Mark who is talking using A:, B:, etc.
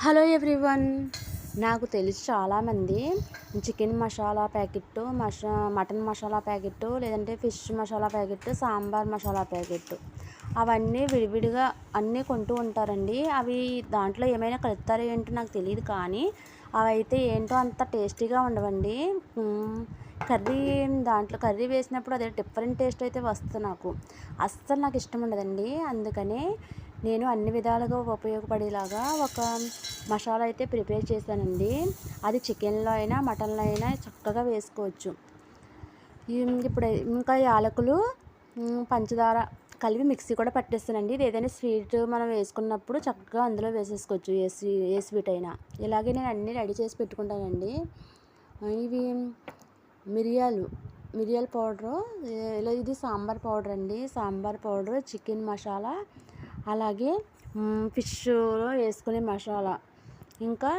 A: Hello everyone. నాకు తెలిసి చాలామంది chicken masala packet, mutton masala packet, లేదంటే fish masala packet, sambar masala packet అవన్నీ విడివిడిగా అన్నీ కొంటూ ఉంటారండి. అవి దాంట్లో ఏమైనా కలుపుతారో ఏంటో నాకు తెలియదు, కానీ అవైతే ఏంటో అంత టేస్టీగా ఉండవండి. కర్రీ దాంట్లో కర్రీ వేసినప్పుడు అదే డిఫరెంట్ టేస్ట్ అయితే వస్తుంది. అస్సలు నాకు ఇష్టం ఉండదండి. అందుకనే నేను అన్ని విధాలుగా ఉపయోగపడేలాగా ఒక మసాలా అయితే ప్రిపేర్ చేశానండి. అది చికెన్లో అయినా మటన్లో అయినా చక్కగా వేసుకోవచ్చు. ఇప్పుడు ఇంకా యాలకులు, పంచదార కలిపి మిక్సీ కూడా పట్టేస్తానండి. ఇది ఏదైనా స్వీట్ మనం వేసుకున్నప్పుడు చక్కగా అందులో వేసేసుకోవచ్చు, ఏ స్వీట్ అయినా. ఇలాగే నేను అన్నీ రెడీ చేసి పెట్టుకుంటానండి. ఇవి మిరియాల పౌడరు, ఇది సాంబార్ పౌడర్ అండి. సాంబార్ పౌడరు, చికెన్ మసాలా, అలాగే ఫిష్లో వేసుకునే మసాలా, ఇంకా